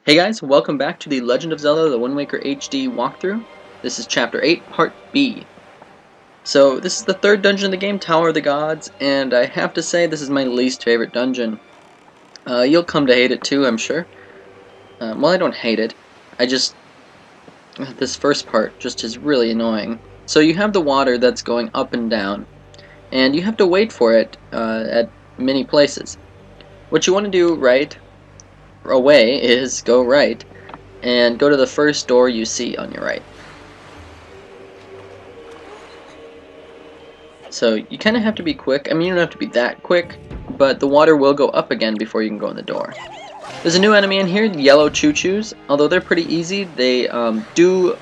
Hey guys, welcome back to the Legend of Zelda The Wind Waker HD walkthrough. This is Chapter 8, Part B. So, this is the third dungeon of the game, Tower of the Gods, and I have to say this is my least favorite dungeon. You'll come to hate it too, I'm sure. Well, I don't hate it. This first part just is really annoying. So you have the water that's going up and down, and you have to wait for it at many places. What you want to do away is go right, and go to the first door you see on your right. So you kind of have to be quick. I mean, you don't have to be that quick, but the water will go up again before you can go in the door. There's a new enemy in here, yellow choo-choos. Although they're pretty easy, they do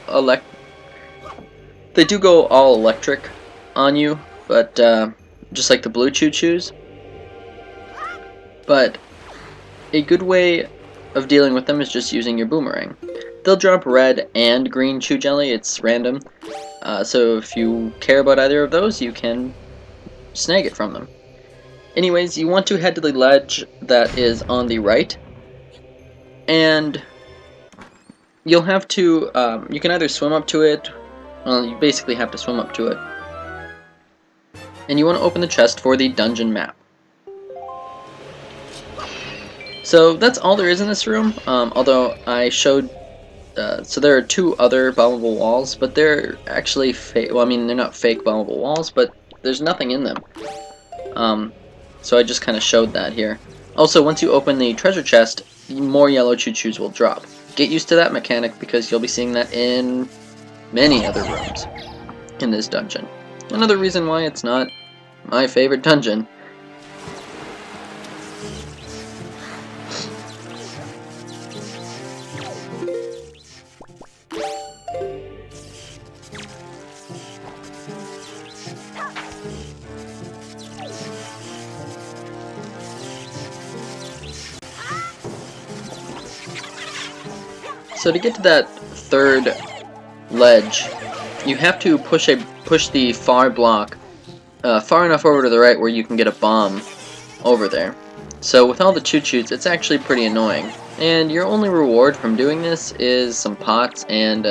go all electric on you, but just like the blue choo-choos. But a good way of dealing with them is just using your boomerang. They'll drop red and green chew jelly, it's random. So if you care about either of those, you can snag it from them. Anyways, you want to head to the ledge that is on the right. And you'll have to, you can either swim up to it, well, you basically have to swim up to it. And you want to open the chest for the dungeon map. So that's all there is in this room, although I showed, so there are two other bombable walls, but they're actually fake. Well, I mean, they're not fake bombable walls, but there's nothing in them. So I just kind of showed that here. Also, once you open the treasure chest, more yellow choo-choos will drop. Get used to that mechanic because you'll be seeing that in many other rooms in this dungeon. Another reason why it's not my favorite dungeon. So to get to that third ledge, you have to push the far block far enough over to the right where you can get a bomb over there. So with all the choo-choos, it's actually pretty annoying. And your only reward from doing this is some pots and,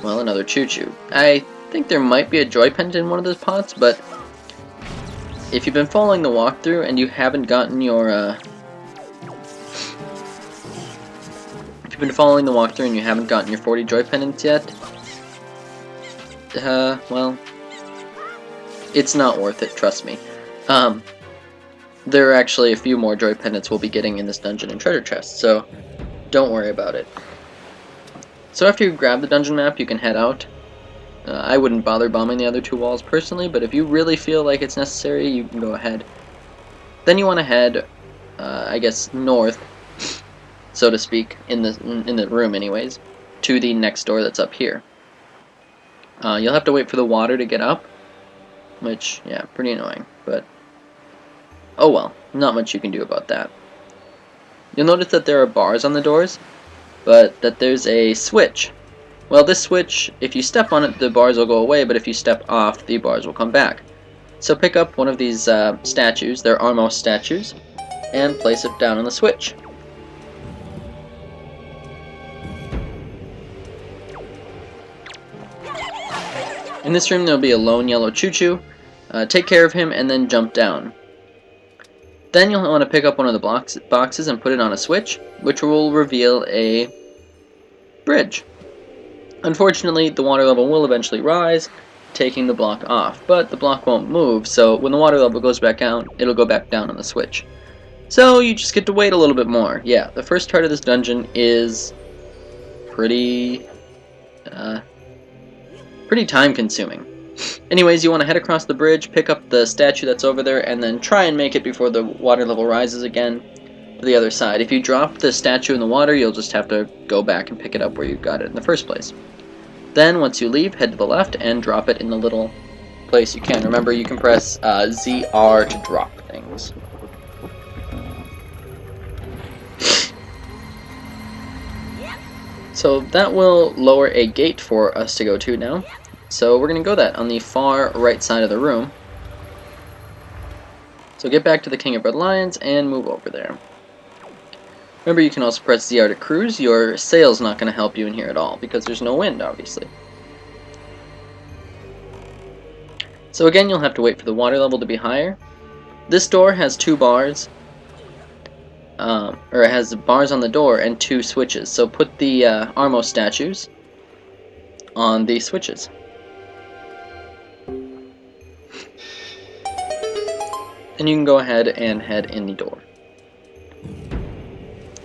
well, another choo-choo. I think there might be a joy pendant in one of those pots, but if you've been following the walkthrough and you haven't gotten your, If you've been following the walkthrough and you haven't gotten your 40 joy pendants yet, well, it's not worth it, trust me. There are actually a few more joy pendants we'll be getting in this dungeon and treasure chest, so don't worry about it. So after you grab the dungeon map, you can head out. I wouldn't bother bombing the other two walls personally, but if you really feel like it's necessary, you can go ahead. Then you want to head, I guess, north, so to speak, in the room anyways, to the next door that's up here. You'll have to wait for the water to get up, which, yeah, pretty annoying, but oh well, not much you can do about that. You'll notice that there are bars on the doors, but that there's a switch. Well, this switch, if you step on it, the bars will go away, but if you step off, the bars will come back. So pick up one of these statues, they're Armos statues, and place it down on the switch. In this room there'll be a lone yellow choo-choo. Take care of him and then jump down. Then you'll want to pick up one of the boxes and put it on a switch, which will reveal a bridge. Unfortunately, the water level will eventually rise, taking the block off, but the block won't move, so when the water level goes back down, it'll go back down on the switch. So you just get to wait a little bit more. Yeah, the first part of this dungeon is pretty time-consuming. Anyways, you want to head across the bridge, pick up the statue that's over there, and then try and make it before the water level rises again to the other side. If you drop the statue in the water, you'll just have to go back and pick it up where you got it in the first place. Then, once you leave, head to the left and drop it in the little place you can. Remember, you can press ZR to drop things. So that will lower a gate for us to go to now. So we're going to go that on the far right side of the room. So get back to the King of Red Lions and move over there. Remember, you can also press ZR to cruise. Your sail's not going to help you in here at all because there's no wind, obviously. So again, you'll have to wait for the water level to be higher. This door has 2 bars, or it has bars on the door and 2 switches. So put the Armo statues on the switches. And you can go ahead and head in the door.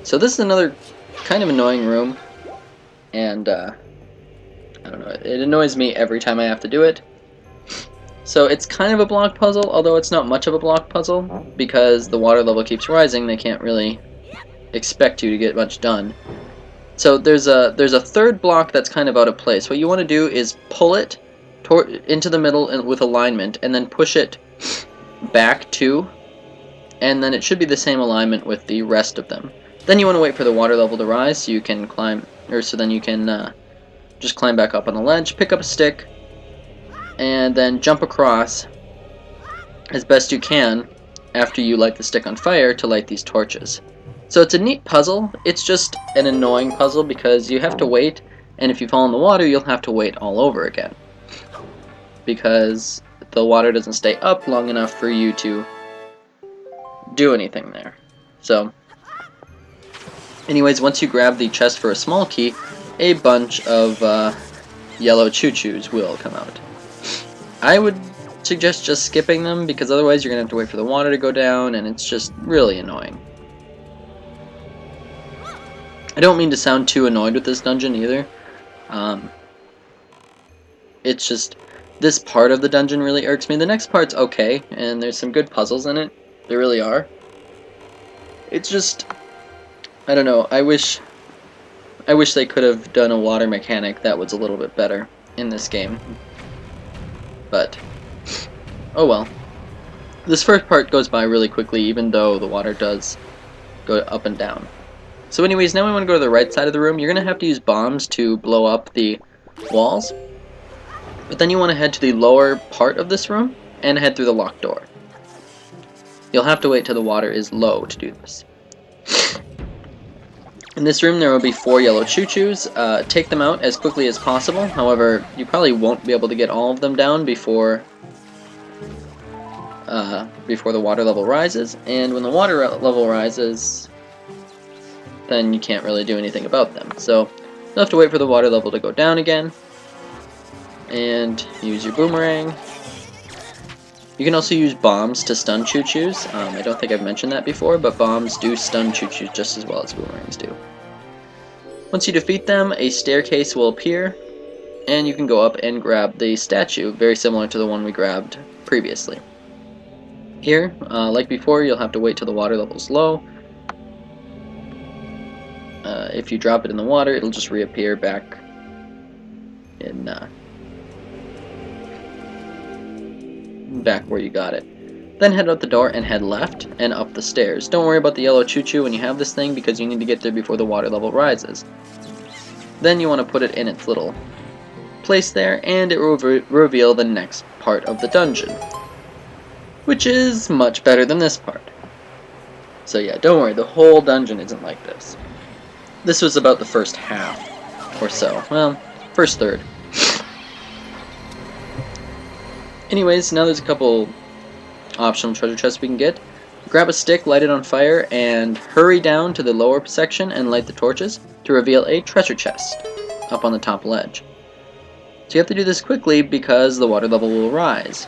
So this is another kind of annoying room, and I don't know, it annoys me every time I have to do it. So it's kind of a block puzzle, although it's not much of a block puzzle, because the water level keeps rising. They can't really expect you to get much done. So there's a 3rd block that's kind of out of place. What you want to do is pull it into the middle with alignment, and then push it back 2, and then it should be the same alignment with the rest of them. Then you want to wait for the water level to rise so you can climb, or so then you can just climb back up on the ledge, pick up a stick, and then jump across as best you can after you light the stick on fire to light these torches. So it's a neat puzzle. It's just an annoying puzzle because you have to wait, and if you fall in the water, you'll have to wait all over again because the water doesn't stay up long enough for you to do anything there. So anyways, once you grab the chest for a small key, a bunch of yellow choo-choos will come out. I would suggest just skipping them because otherwise you're going to have to wait for the water to go down, and it's just really annoying. I don't mean to sound too annoyed with this dungeon either. It's just this part of the dungeon really irks me. The next part's okay, and there's some good puzzles in it. There really are. It's just, I don't know, I wish they could have done a water mechanic that was a little bit better in this game. But, oh well. This first part goes by really quickly, even though the water does go up and down. So anyways, now we want to go to the right side of the room. You're going to have to use bombs to blow up the walls. But then you want to head to the lower part of this room and head through the locked door. You'll have to wait till the water is low to do this. In this room there will be 4 yellow choo-choos. Take them out as quickly as possible. However, you probably won't be able to get all of them down before the water level rises. And when the water level rises, then you can't really do anything about them. So you'll have to wait for the water level to go down again. And use your boomerang. You can also use bombs to stun choo-choos. I don't think I've mentioned that before, but bombs do stun choo-choos just as well as boomerangs do. Once you defeat them, a staircase will appear, and you can go up and grab the statue, very similar to the one we grabbed previously. Here, like before, you'll have to wait till the water level's low. If you drop it in the water, it'll just reappear back in back where you got it. Then head out the door and head left and up the stairs. Don't worry about the yellow choo-choo when you have this thing because you need to get there before the water level rises. Then you want to put it in its little place there, and it will reveal the next part of the dungeon, which is much better than this part. So yeah, don't worry, the whole dungeon isn't like this. This was about the first half or so. Well, first third. Anyways, now there's a couple optional treasure chests we can get. Grab a stick, light it on fire, and hurry down to the lower section and light the torches to reveal a treasure chest up on the top ledge. So you have to do this quickly because the water level will rise.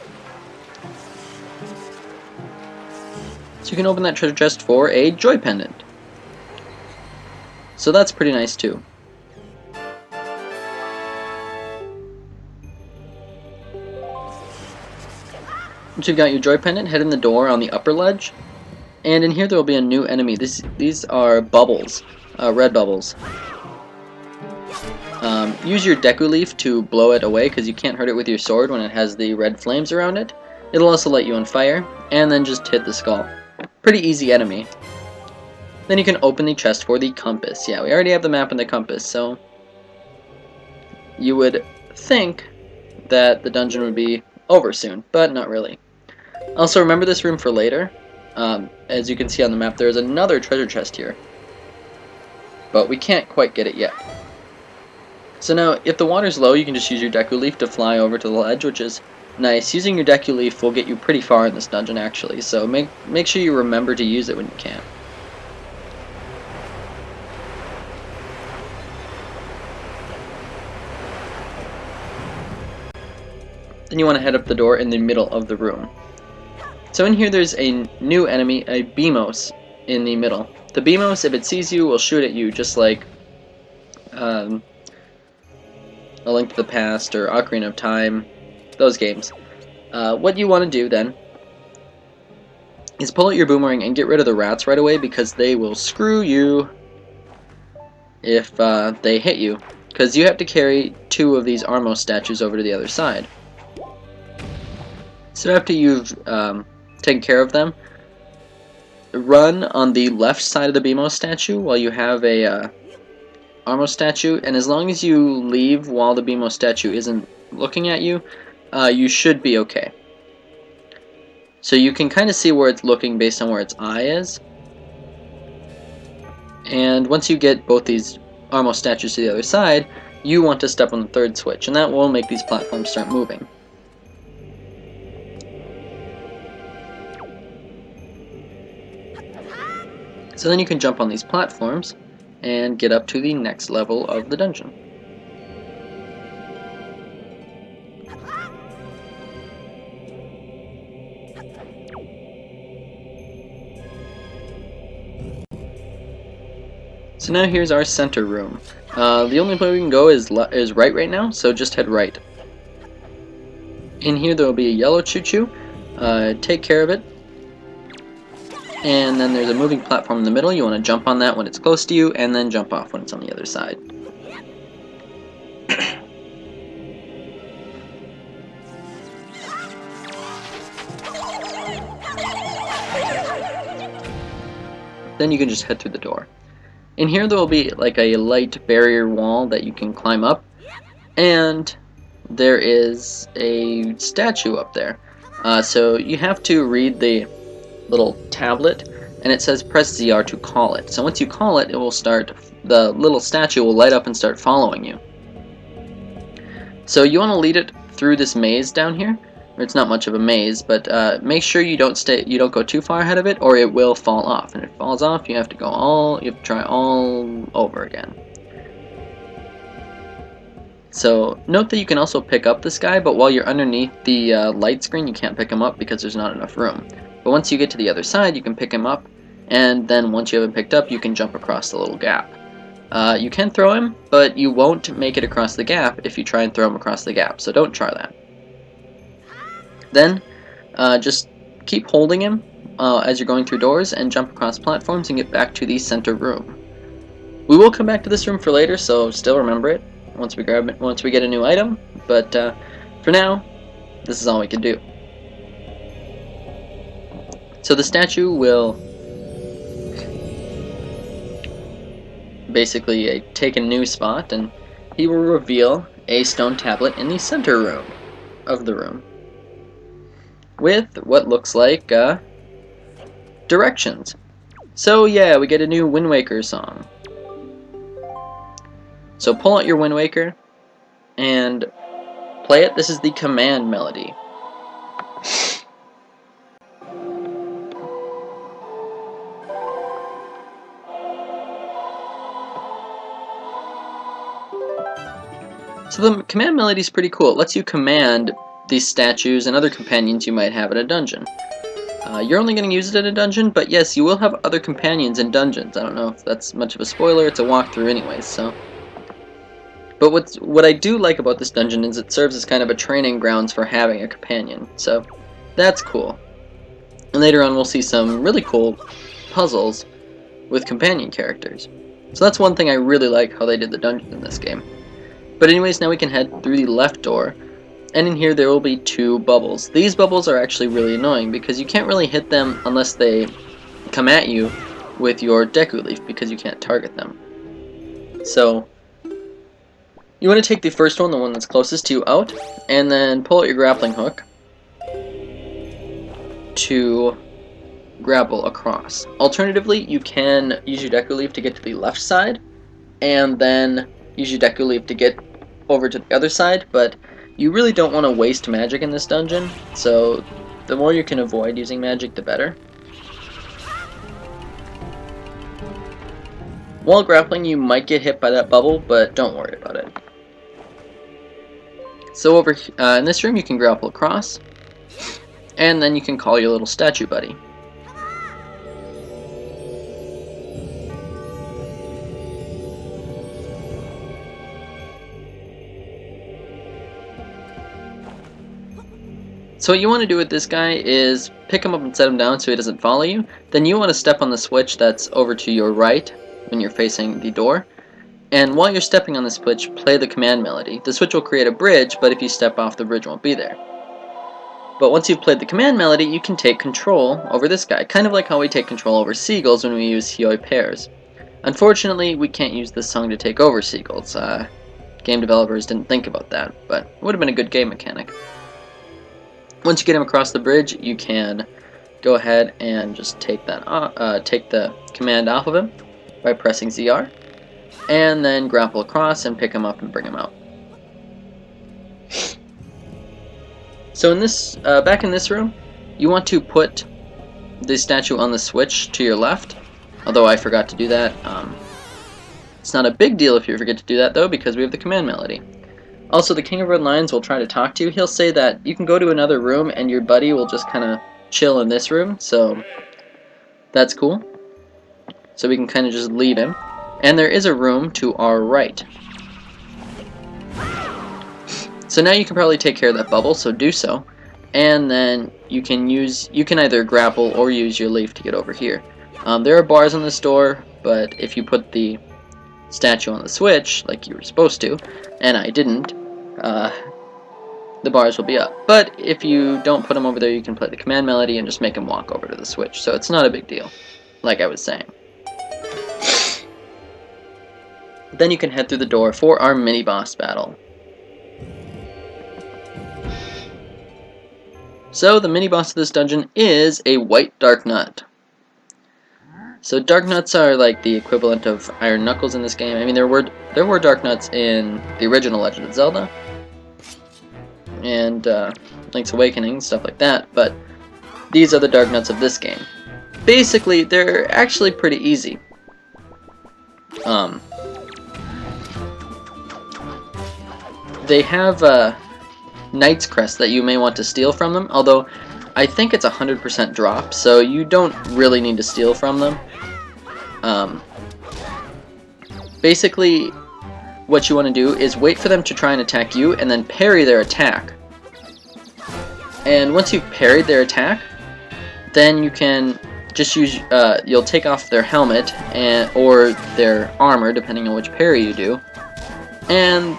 So you can open that treasure chest for a joy pendant. So that's pretty nice too. Once you've got your joy pendant, head in the door on the upper ledge, and in here there will be a new enemy. These are bubbles, red bubbles. Use your Deku Leaf to blow it away because you can't hurt it with your sword when it has the red flames around it. It'll also light you on fire, and then just hit the skull. Pretty easy enemy. Then you can open the chest for the compass. Yeah, we already have the map and the compass, so you would think that the dungeon would be over soon, but not really. Also, remember this room for later. As you can see on the map, there is another treasure chest here. but we can't quite get it yet. So now, if the water's low, you can just use your Deku Leaf to fly over to the ledge, which is nice. Using your Deku Leaf will get you pretty far in this dungeon, actually, so make sure you remember to use it when you can. Then you want to head up the door in the middle of the room. So in here there's a new enemy, a Beamos, in the middle. The Beamos, if it sees you, will shoot at you, just like A Link to the Past or Ocarina of Time, those games. What you want to do then is pull out your boomerang and get rid of the rats right away, because they will screw you if they hit you, because you have to carry 2 of these Armos statues over to the other side. So after you've taken care of them, run on the left side of the Beamos statue while you have a Armos statue, and as long as you leave while the Beamos statue isn't looking at you, you should be okay. So you can kind of see where it's looking based on where its eye is. And once you get both these Armos statues to the other side, you want to step on the 3rd switch, and that will make these platforms start moving. So then you can jump on these platforms and get up to the next level of the dungeon. So now here's our center room. The only place we can go is right now, so just head right. In here there will be a yellow choo-choo. Take care of it. And then there's a moving platform in the middle. You want to jump on that when it's close to you, and then jump off when it's on the other side. Then you can just head through the door. In here there will be like a light barrier wall that you can climb up, and there is a statue up there. So you have to read the little tablet, and it says press ZR to call it. So once you call it, it will start, the little statue will light up and start following you. So you want to lead it through this maze down here. It's not much of a maze, but make sure you don't go too far ahead of it, or it will fall off. And if it falls off, you have to try all over again. So note that you can also pick up this guy, but while you're underneath the light screen, you can't pick him up because there's not enough room. But once you get to the other side, you can pick him up, and then once you have him picked up, you can jump across the little gap. You can throw him, but you won't make it across the gap if you try and throw him across the gap, so don't try that. Then, just keep holding him as you're going through doors, and jump across platforms and get back to the center room. We will come back to this room for later, so still remember it once we get a new item, but for now, this is all we can do. So the statue will basically take a new spot, and he will reveal a stone tablet in the center room of the room with what looks like directions. So yeah, we get a new Wind Waker song. So pull out your Wind Waker and play it. This is the command melody. So the command melody is pretty cool. It lets you command these statues and other companions you might have in a dungeon. You're only going to use it in a dungeon, but yes, you will have other companions in dungeons. I don't know if that's much of a spoiler. It's a walkthrough anyways, so. But what I do like about this dungeon is it serves as kind of a training grounds for having a companion, so that's cool. And later on we'll see some really cool puzzles with companion characters. So that's one thing I really like how they did the dungeon in this game. But anyways, now we can head through the left door, and in here there will be 2 bubbles. These bubbles are actually really annoying because you can't really hit them unless they come at you with your Deku Leaf, because you can't target them. So you want to take the first one, the one that's closest to you, out, and then pull out your grappling hook to grapple across. Alternatively, you can use your Deku Leaf to get to the left side, and then use your Deku Leaf to get over to the other side, but you really don't want to waste magic in this dungeon, so the more you can avoid using magic, the better. While grappling, you might get hit by that bubble, but don't worry about it. So over in this room, you can grapple across, and then you can call your little statue buddy. So what you want to do with this guy is pick him up and set him down so he doesn't follow you. Then you want to step on the switch that's over to your right when you're facing the door. And while you're stepping on the switch, play the command melody. The switch will create a bridge, but if you step off, the bridge won't be there. But once you've played the command melody, you can take control over this guy, kind of like how we take control over seagulls when we use Hioi pairs. Unfortunately, we can't use this song to take over seagulls. Game developers didn't think about that, but it would have been a good game mechanic. Once you get him across the bridge, you can go ahead and just take the command off of him by pressing ZR, and then grapple across and pick him up and bring him out. So in this, back in this room, you want to put the statue on the switch to your left, although I forgot to do that. It's not a big deal if you forget to do that though, because we have the command melody. Also, the King of Red Lions will try to talk to you. He'll say that you can go to another room and your buddy will just kind of chill in this room, so that's cool. So we can kind of just leave him. And there is a room to our right. So now you can probably take care of that bubble, so do so. And then you can either grapple or use your leaf to get over here. There are bars on this door, but if you put the statue on the switch, like you were supposed to, and I didn't, the bars will be up. But if you don't put them over there, you can play the command melody and just make him walk over to the switch. So it's not a big deal, like I was saying. Then you can head through the door for our mini-boss battle. So the mini-boss of this dungeon is a white Darknut. So Darknuts are like the equivalent of Iron Knuckles in this game. I mean, there were Darknuts in the original Legend of Zelda and Link's Awakening, stuff like that, but these are the Darknuts of this game. Basically, they're actually pretty easy. They have a Knight's Crest that you may want to steal from them, although I think it's 100% drop, so you don't really need to steal from them. Basically, what you want to do is wait for them to try and attack you, and then parry their attack. And once you've parried their attack, then you can just use, you'll take off their helmet or their armor, depending on which parry you do, and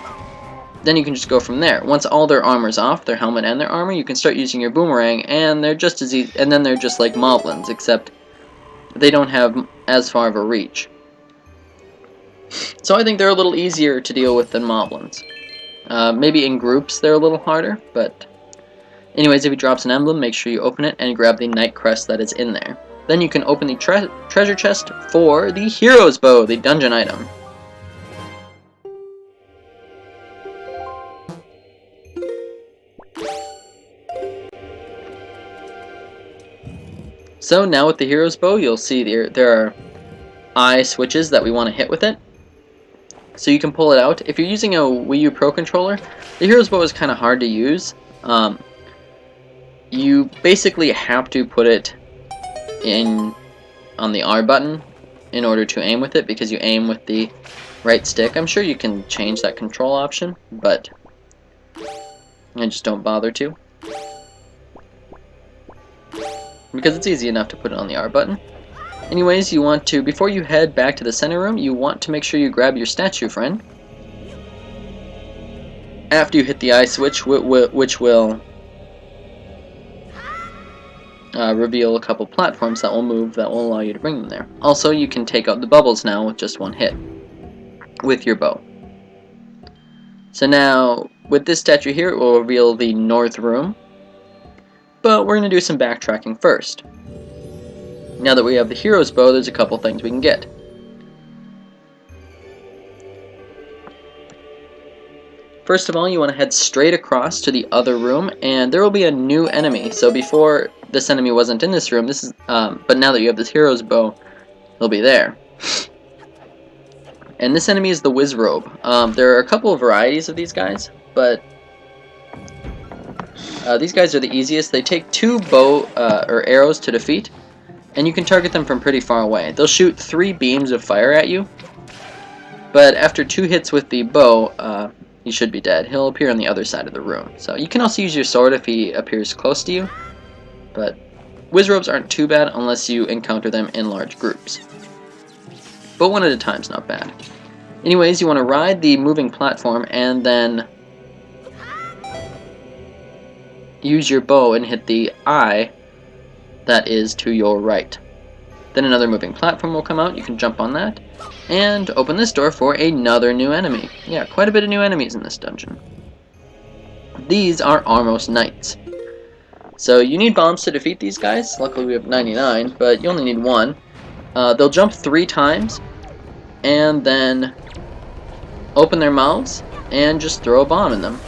then you can just go from there. Once all their armor's off, their helmet and their armor, you can start using your boomerang, and they're just as easy, and then they're just like Moblins, except they don't have as far of a reach. So I think they're a little easier to deal with than Moblins. Maybe in groups they're a little harder, but anyways, if he drops an emblem, make sure you open it and grab the Knight Crest that is in there. Then you can open the treasure chest for the Hero's Bow, the dungeon item. So now with the Hero's Bow, you'll see there are eye switches that we want to hit with it. So you can pull it out. If you're using a Wii U Pro controller, the Hero's Bow is kind of hard to use. You basically have to put it on the R button in order to aim with it, because you aim with the right stick. I'm sure you can change that control option, but I just don't bother to, because it's easy enough to put it on the R button. Anyways, you want to, before you head back to the center room, you want to make sure you grab your statue friend after you hit the eye switch, which will reveal a couple platforms that will move, that will allow you to bring them there. Also, you can take out the bubbles now with just one hit with your bow. So now, with this statue here, it will reveal the north room, but we're going to do some backtracking first. Now that we have the Hero's Bow, there's a couple things we can get. First of all, you want to head straight across to the other room, and there will be a new enemy. So before, this enemy wasn't in this room. This is, but now that you have this hero's bow, he'll be there. And this enemy is the Wizrobe. There are a couple of varieties of these guys, but these guys are the easiest. They take 2 bow or arrows to defeat, and you can target them from pretty far away. They'll shoot 3 beams of fire at you, but after 2 hits with the bow, he should be dead. He'll appear on the other side of the room. So you can also use your sword if he appears close to you, but Wizrobes aren't too bad unless you encounter them in large groups. But one at a time's not bad. Anyways, you want to ride the moving platform and then use your bow and hit the eye that is to your right. Then another moving platform will come out. You can jump on that and open this door for another new enemy. Yeah, quite a bit of new enemies in this dungeon. These are Armos Knights. So you need bombs to defeat these guys. Luckily we have 99, but you only need 1. They'll jump 3 times and then open their mouths and just throw a bomb in them.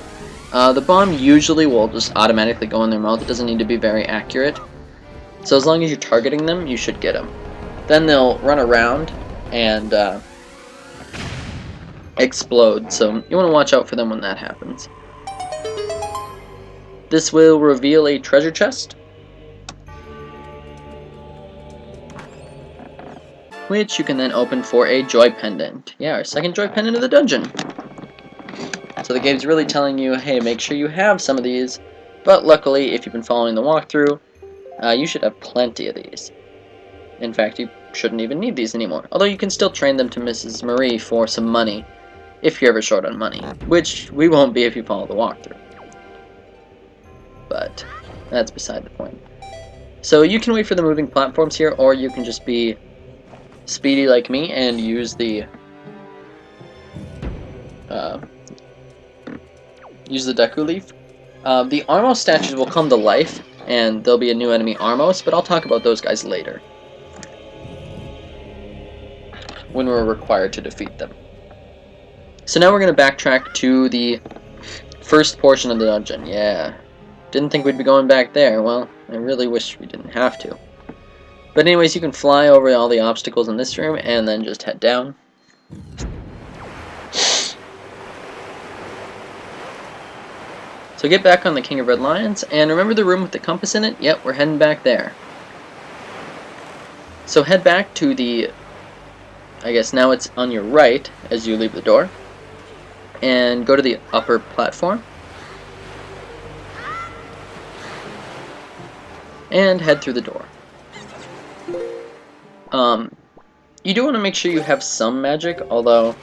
The bomb usually will just automatically go in their mouth. It doesn't need to be very accurate. So as long as you're targeting them, you should get them. Then they'll run around and explode, so you want to watch out for them when that happens. This will reveal a treasure chest, which you can then open for a joy pendant. Yeah, our second joy pendant of the dungeon. So the game's really telling you, hey, make sure you have some of these, but luckily, if you've been following the walkthrough, you should have plenty of these. In fact, you shouldn't even need these anymore. Although you can still train them to Mrs. Marie for some money, if you're ever short on money. Which we won't be if you follow the walkthrough. But that's beside the point. So you can wait for the moving platforms here, or you can just be speedy like me and use the Deku Leaf. The Armos statues will come to life, and there'll be a new enemy Armos, but I'll talk about those guys later, when we're required to defeat them. So now we're going to backtrack to the first portion of the dungeon. Yeah, didn't think we'd be going back there. Well, I really wish we didn't have to. But anyways, you can fly over all the obstacles in this room and then just head down. So get back on the King of Red Lions, and remember the room with the compass in it? Yep, we're heading back there. So head back to the, I guess now it's on your right as you leave the door, and go to the upper platform, and head through the door. You do want to make sure you have some magic, although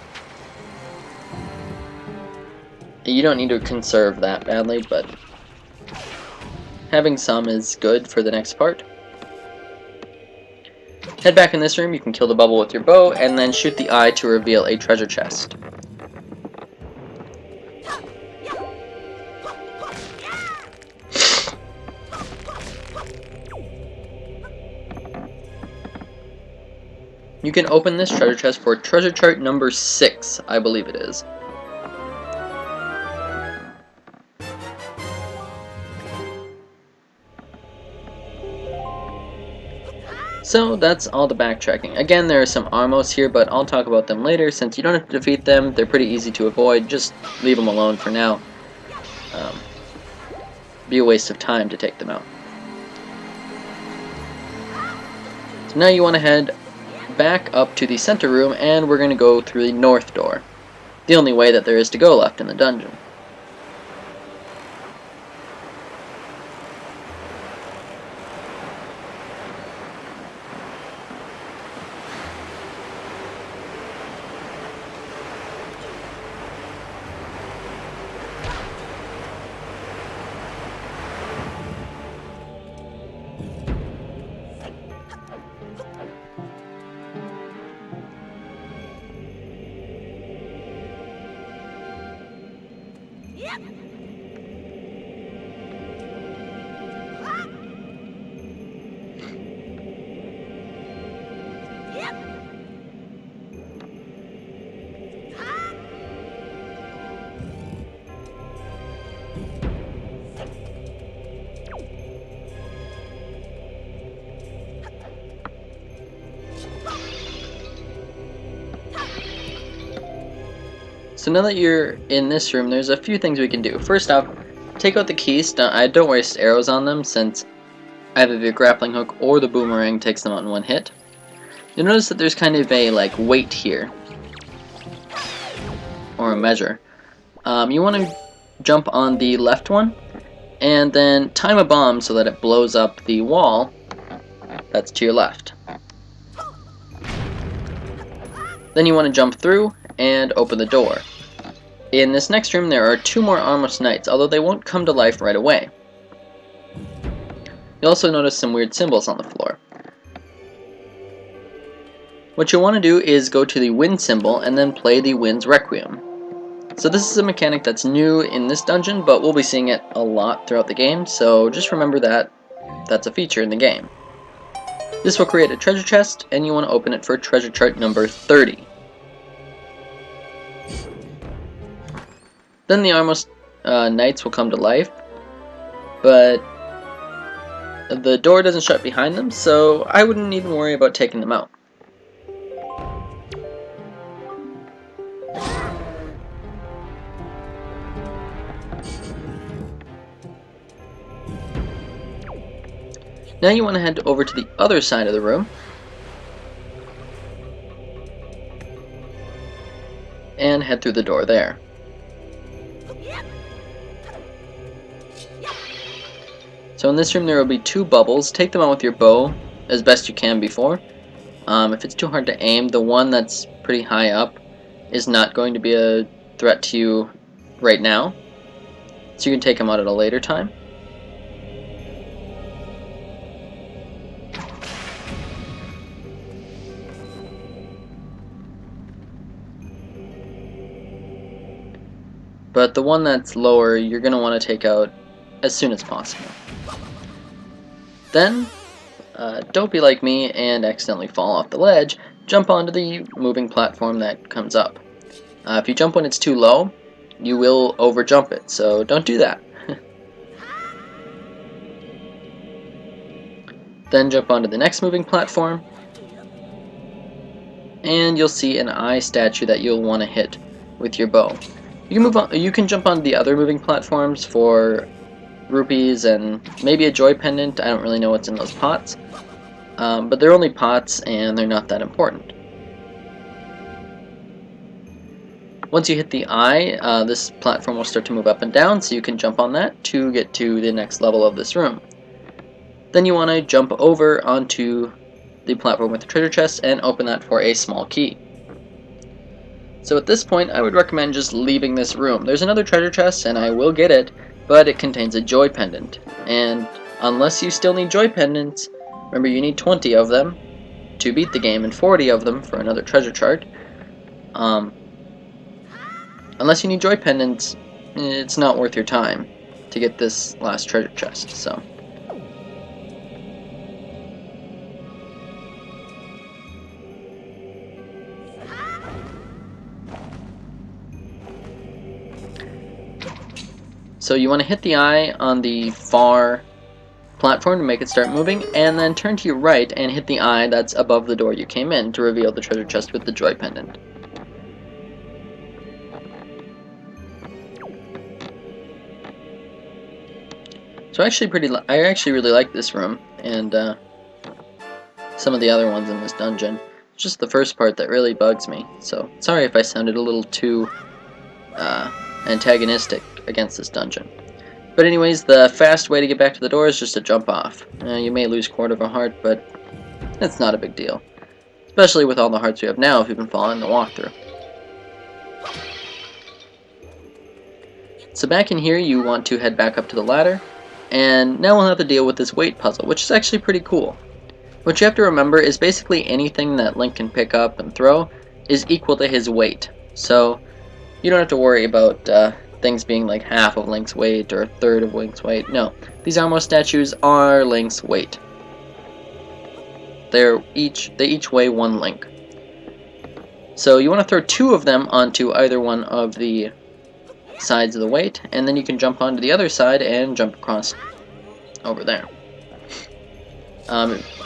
you don't need to conserve that badly, but having some is good for the next part. Head back in this room, you can kill the bubble with your bow, and then shoot the eye to reveal a treasure chest. You can open this treasure chest for treasure chart number 6, I believe it is. So that's all the backtracking. Again, there are some Armos here, but I'll talk about them later. Since you don't have to defeat them, they're pretty easy to avoid. Just leave them alone for now. Be a waste of time to take them out. So now you want to head back up to the center room, and we're going to go through the north door. The only way that there is to go left in the dungeon. So now that you're in this room, there's a few things we can do. First off, take out the keys. Don't waste arrows on them, since either the grappling hook or the boomerang takes them out in one hit. You'll notice that there's kind of a weight here, or a measure. You want to jump on the left one, and then time a bomb so that it blows up the wall that's to your left. Then you want to jump through and open the door. In this next room there are 2 more Armos Knights, although they won't come to life right away. You'll also notice some weird symbols on the floor. What you'll want to do is go to the wind symbol and then play the Wind's Requiem. So this is a mechanic that's new in this dungeon, but we'll be seeing it a lot throughout the game, so just remember that that's a feature in the game. This will create a treasure chest, and you want to open it for treasure chart number 30. Then the Armos Knights will come to life, but the door doesn't shut behind them, so I wouldn't even worry about taking them out. Now you want to head over to the other side of the room and head through the door there. So in this room there will be 2 bubbles. Take them out with your bow as best you can before. If it's too hard to aim, the one that's pretty high up is not going to be a threat to you right now, so you can take them out at a later time. But the one that's lower, you're going to want to take out as soon as possible. Then, don't be like me and accidentally fall off the ledge. Jump onto the moving platform that comes up. If you jump when it's too low, you will overjump it, so don't do that. Then jump onto the next moving platform, and you'll see an eye statue that you'll want to hit with your bow. You can jump on the other moving platforms for rupees and maybe a joy pendant. I don't really know what's in those pots, but they're only pots and they're not that important. Once you hit the eye, this platform will start to move up and down, so you can jump on that to get to the next level of this room. Then you want to jump over onto the platform with the treasure chest and open that for a small key. So at this point, I would recommend just leaving this room. There's another treasure chest, and I will get it, but it contains a joy pendant. And unless you still need joy pendants, remember you need 20 of them to beat the game and 40 of them for another treasure chart. Unless you need joy pendants, it's not worth your time to get this last treasure chest. So you want to hit the eye on the far platform to make it start moving, and then turn to your right and hit the eye that's above the door you came in to reveal the treasure chest with the joy pendant. So I actually really like this room, and some of the other ones in this dungeon. It's just the first part that really bugs me, so sorry if I sounded a little too antagonistic against this dungeon. But anyways, the fast way to get back to the door is just to jump off. You may lose quarter of a heart, but it's not a big deal. Especially with all the hearts we have now if you've been following the walkthrough. So back in here you want to head back up to the ladder, and now we'll have to deal with this weight puzzle, which is actually pretty cool. What you have to remember is basically anything that Link can pick up and throw is equal to his weight. So you don't have to worry about things being like half of Link's weight or a third of Link's weight. No, these Armos statues are Link's weight. They each weigh 1 Link. So you want to throw 2 of them onto either one of the sides of the weight, and then you can jump onto the other side and jump across over there.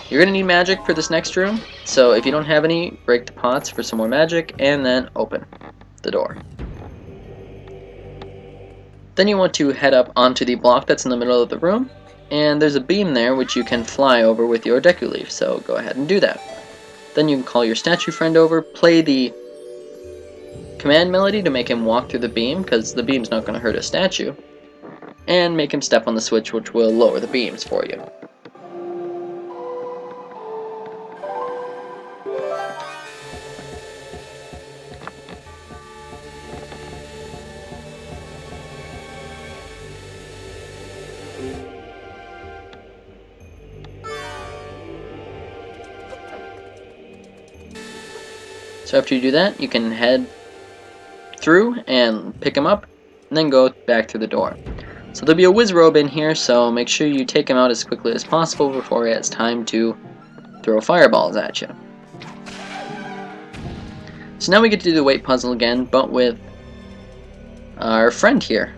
You're going to need magic for this next room, so if you don't have any, break the pots for some more magic, and then open the door. Then you want to head up onto the block that's in the middle of the room, and there's a beam there which you can fly over with your Deku Leaf, so go ahead and do that. Then you can call your statue friend over, play the command melody to make him walk through the beam, because the beam's not going to hurt a statue, and make him step on the switch which will lower the beams for you. So after you do that, you can head through and pick him up, and then go back through the door. So there'll be a Wizrobe in here, so make sure you take him out as quickly as possible before he has time to throw fireballs at you. So now we get to do the weight puzzle again, but with our friend here.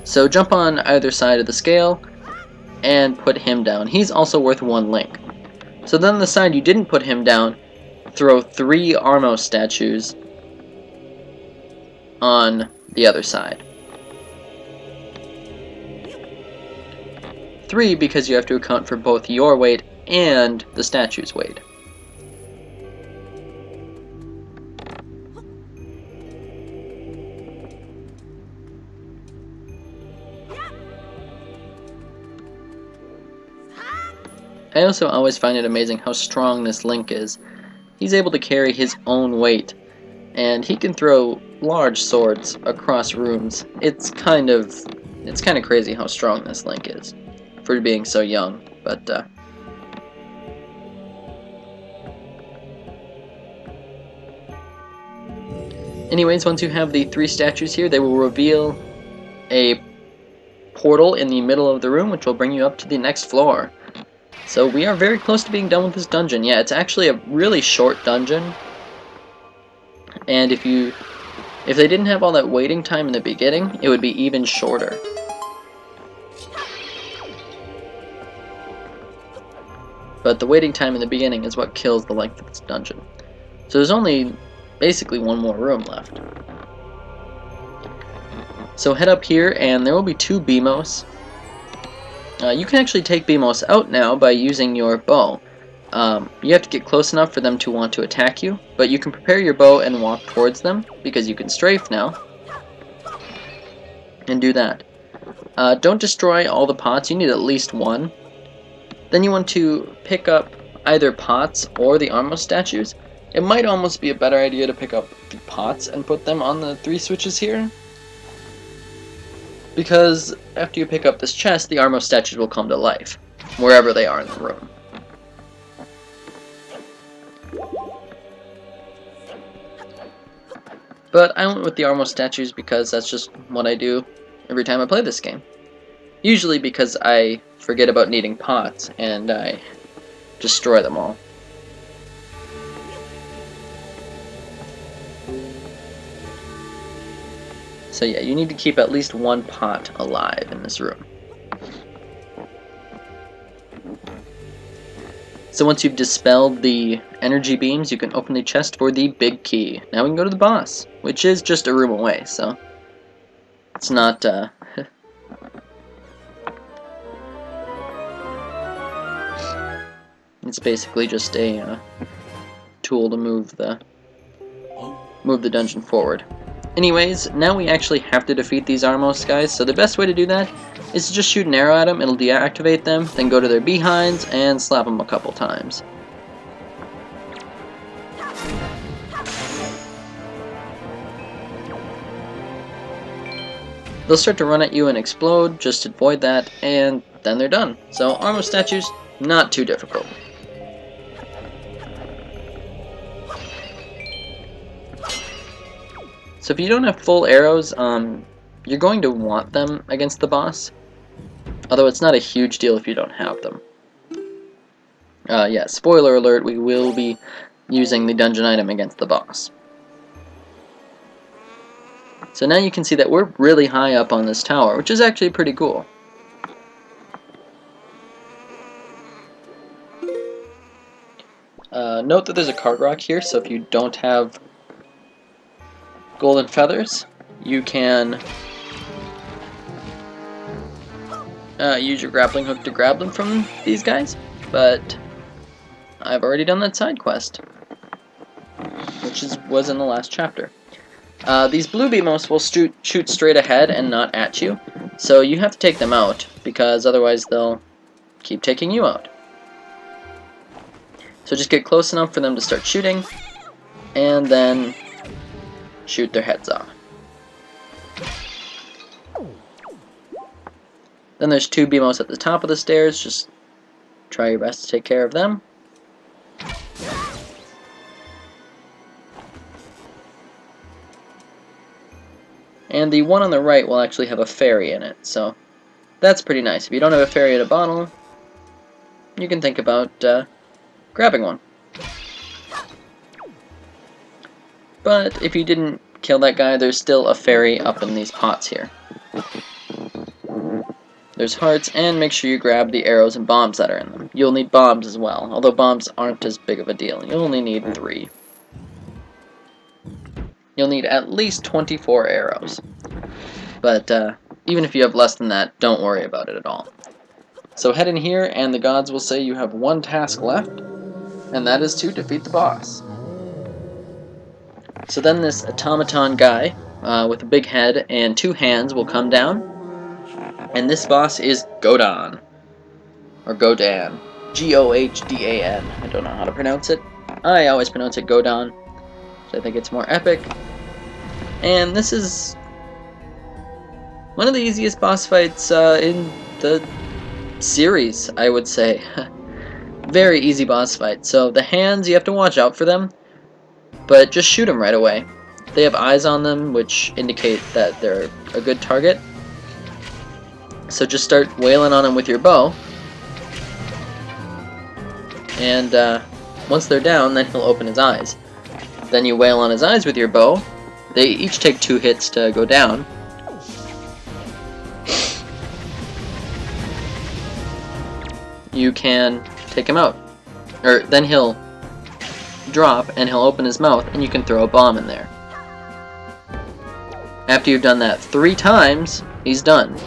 So jump on either side of the scale and put him down. He's also worth 1 link. So then the side you didn't put him down, throw 3 Armos statues on the other side. 3 because you have to account for both your weight and the statue's weight. I also always find it amazing how strong this Link is. He's able to carry his own weight, and he can throw large swords across rooms. It's kind of crazy how strong this Link is for being so young, but anyways, once you have the 3 statues here, they will reveal a portal in the middle of the room which will bring you up to the next floor. So we are very close to being done with this dungeon. Yeah, it's actually a really short dungeon. And if they didn't have all that waiting time in the beginning, it would be even shorter. But the waiting time in the beginning is what kills the length of this dungeon. So there's only basically 1 more room left. So head up here and there will be 2 Beamos. You can actually take Beamos out now by using your bow. You have to get close enough for them to want to attack you, but you can prepare your bow and walk towards them, because you can strafe now. And do that. Don't destroy all the pots, you need at least 1. Then you want to pick up either pots or the Armos statues. It might almost be a better idea to pick up the pots and put them on the 3 switches here, because after you pick up this chest, the Armos statues will come to life, wherever they are in the room. But I went with the Armos statues because that's just what I do every time I play this game. Usually because I forget about needing pots, and I destroy them all. So yeah, you need to keep at least 1 pot alive in this room. So once you've dispelled the energy beams, you can open the chest for the big key. Now we can go to the boss, which is just a room away, so it's not, it's basically just a tool to move the dungeon forward. Anyways, now we actually have to defeat these Armos guys, so the best way to do that is to just shoot an arrow at them, it'll deactivate them, then go to their behinds and slap them a couple times. They'll start to run at you and explode, just avoid that, and then they're done. So Armos statues, not too difficult. So if you don't have full arrows, you're going to want them against the boss. Although it's not a huge deal if you don't have them. Yeah, spoiler alert, we will be using the dungeon item against the boss. So now you can see that we're really high up on this tower, which is actually pretty cool. Note that there's a card rock here, so if you don't have golden feathers, you can use your grappling hook to grab them from these guys, but I've already done that side quest, which was in the last chapter. These blue Beamos will shoot straight ahead and not at you, so you have to take them out, because otherwise they'll keep taking you out. So just get close enough for them to start shooting, and then shoot their heads off. Then there's two Beamos at the top of the stairs, just try your best to take care of them. And the one on the right will actually have a fairy in it, so that's pretty nice. If you don't have a fairy in a bottle, you can think about grabbing one. But if you didn't kill that guy, there's still a fairy up in these pots here. There's hearts, and make sure you grab the arrows and bombs that are in them. You'll need bombs as well, although bombs aren't as big of a deal. You'll only need 3. You'll need at least 24 arrows. But even if you have less than that, don't worry about it at all. So head in here, and the gods will say you have one task left, and that is to defeat the boss. So then this automaton guy with a big head and 2 hands will come down, and this boss is Godan, or Godan, G-O-H-D-A-N. I don't know how to pronounce it. I always pronounce it Godan, so I think it's more epic. And this is one of the easiest boss fights in the series, I would say. Very easy boss fight. So the hands, you have to watch out for them, but just shoot them right away. They have eyes on them, which indicate that they're a good target. So just start wailing on them with your bow. And once they're down, then he'll open his eyes. Then you wail on his eyes with your bow. They each take 2 hits to go down. You can take him out. Or then he'll drop and he'll open his mouth and you can throw a bomb in there. After you've done that 3 times, he's done.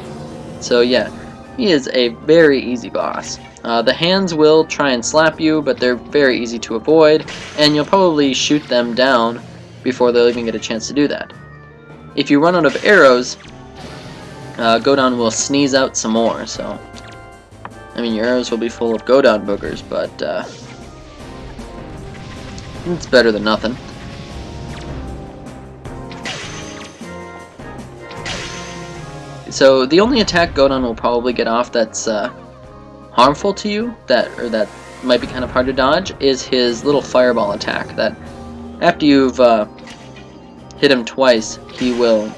So yeah, he is a very easy boss. The hands will try and slap you, but they're very easy to avoid, and you'll probably shoot them down before they'll even get a chance to do that. If you run out of arrows, Godan will sneeze out some more, so I mean your arrows will be full of Godan boogers, but it's better than nothing. So the only attack Godan will probably get off that's harmful to you, that might be kind of hard to dodge, is his little fireball attack. That after you've hit him twice, he will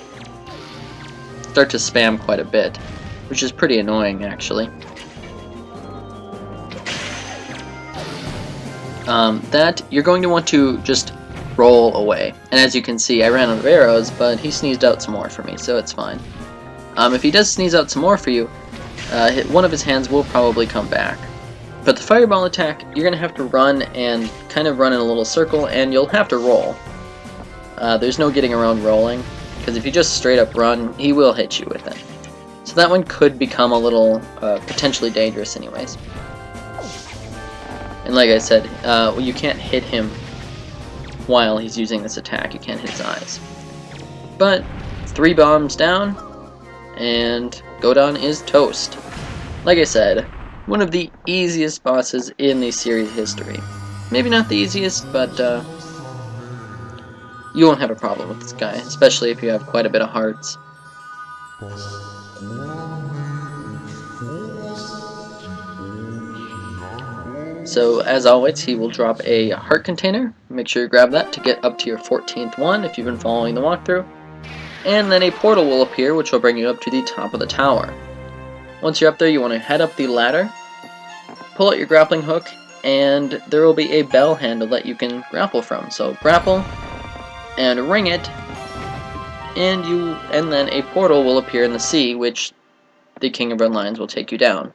start to spam quite a bit, which is pretty annoying actually. That you're going to want to just roll away. And as you can see, I ran out of arrows, but he sneezed out some more for me, so it's fine. If he does sneeze out some more for you, one of his hands will probably come back. But the fireball attack, you're going to have to run and kind of run in a little circle, and you'll have to roll. There's no getting around rolling, because if you just straight up run, he will hit you with it. So that one could become a little potentially dangerous anyways. And like I said, you can't hit him while he's using this attack. You can't hit his eyes. But 3 bombs down, and Godan is toast. Like I said, one of the easiest bosses in the series history. Maybe not the easiest, but you won't have a problem with this guy, especially if you have quite a bit of hearts. So, as always, he will drop a heart container. Make sure you grab that to get up to your 14th one if you've been following the walkthrough. And then a portal will appear, which will bring you up to the top of the tower. Once you're up there, you want to head up the ladder, pull out your grappling hook, and there will be a bell handle that you can grapple from. So grapple and ring it, and then a portal will appear in the sea, which the King of Redlines will take you down.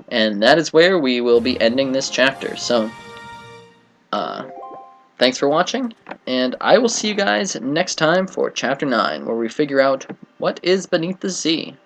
And that is where we will be ending this chapter. So, thanks for watching, and I will see you guys next time for Chapter 9, where we figure out what is beneath the sea.